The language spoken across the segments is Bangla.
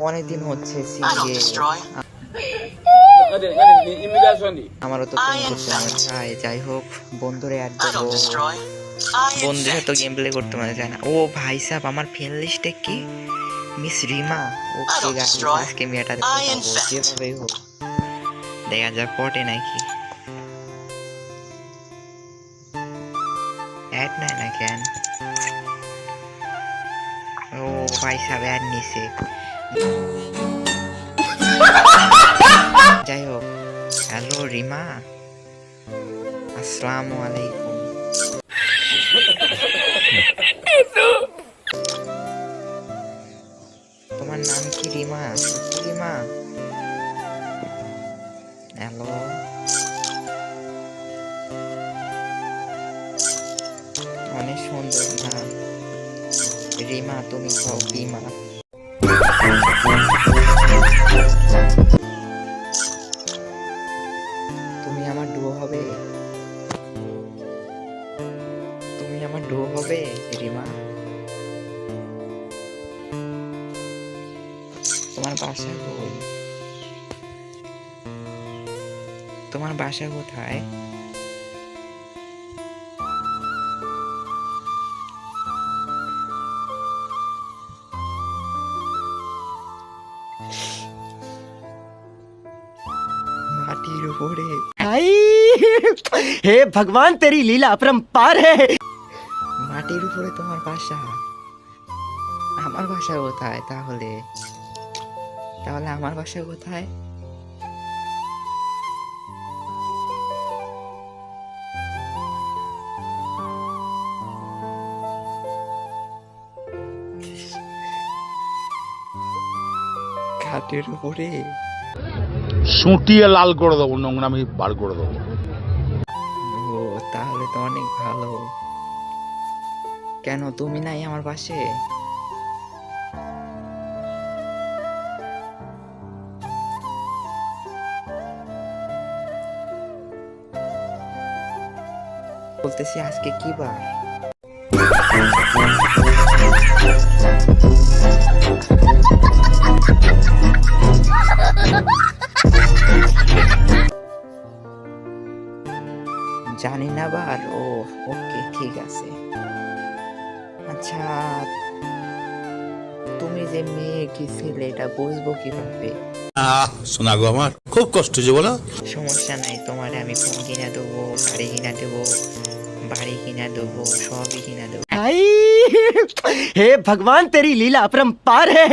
অনেকদিন হচ্ছে আমারও তো যাই হোক বন্ধুরে অ্যাড দেবো, বন্ধুর সাথে গেম প্লে করতে মনে যায় না। ও ভাই সাহেব, আমার ফ্রেন্ড লিস্টে কি মিস রিমা, ওকে গাইস আজকে মেয়েটা যেভাবেই হোক দেখা যাক পটে নাকি। অ্যাড নেয় না কেন? ও ভাই সাহেব অ্যাড নিছে। যাই হোক, হ্যালো রিমা, আসসালামু আলাইকুম। তোমার নাম কি রিমা? রিমা, হ্যালো। অনেক সুন্দর নাম রিমা, তুমি সব রিমা। তুমি আমার ডুও হবে, তুমি আমার ডুও হবে রিমা। তোমার বাসা কই? তোমার বাসা কোথায়? মাটির উপরে। हे भगवान तेरी लीला अपरंपार है। মাটির উপরে তোমার বাসা? আমার বাসা কোথায় তাহলে? তাহলে আমার বাসা কোথায়? ঘাটের উপরে। সুটিয়ে লাল করে দেবো, নোংরামি বার করে দেবো। ও তাহলে তো অনেক ভালো। কেন তুমি নাই আমার পাশে? বলতেছি আজকে কি বার? জানি না বার। ও ওকে ঠিক আছে। আচ্ছা, তুমি যে মেয়ে কি ছেলে এটা বুঝবো কিভাবে? শোনা গো, আমার খুব কষ্ট যে বলো। সমস্যা নাই, তোমার আমি ফোন কিনা দেবো, গাড়ি কিনা দেবো, বাড়ি কিনা দেবো, সবই কিনা দেবো। हे भगवान तेरी लीला अपरंपार है।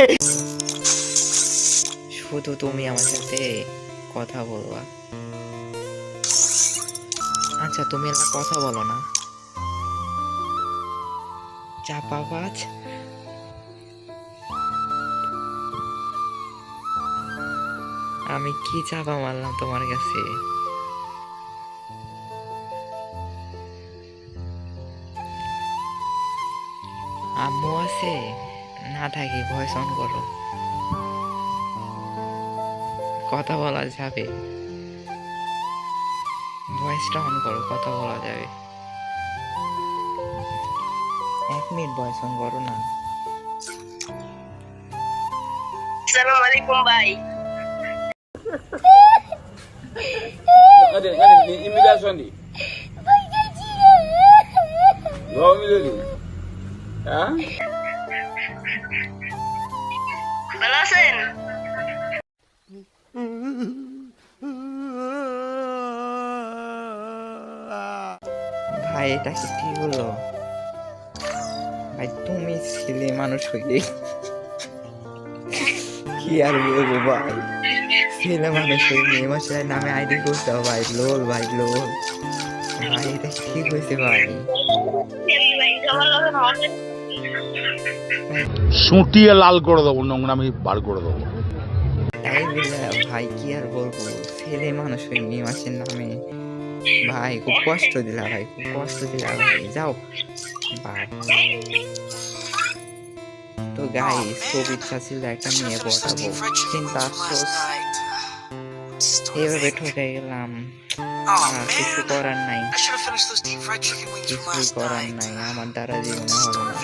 শুধু তুমি আমার সাথে কথা বলবা। আচ্ছা, তুমি এলা কথা বলো না, চাপাবাজ। আমি কি চাপা মারলাম তোমার কাছে? আম্মু আছে না? থাকি ভয়েস অন করো, কথা বলা যাবে। ভয়েসটা অন করো, কথা বলা যাবে। 1 মিনিট ভয়েস অন করো না। আসসালামু আলাইকুম ভাই। ইমিগ্রেশন দি ভালো আছেন? ভাই এটা কি ঠিক হলো? ভাই তুমি ছেলে মানুষ হয়ে কি আর বলবো ভাই, ছেলে মানুষ হয়ে মেয়ে মশাই নামে আইডি করতে হবে ভাই। লোল ভাই লোল ভাই, এটা ঠিক হয়েছে ভাই? সুটিয়ে লাল করে দেবো, নোংরামি বার করে দেবো। তাই বলে ভাই কি আর বলবো, ছেলে মানুষ হয়ে মেয়ে মাসের নামে ভাই খুব কষ্ট দিলা ভাই, খুব কষ্ট দিলা ভাই। যাও ভাই। তো গাইস, খুব ইচ্ছা ছিল একটা মেয়ে পটাবো, কিন্তু আফসোস এভাবে ঠকে গেলাম। কিছু করার নাই, কিছুই করার নাই, আমার দ্বারা জীবনে হবে না।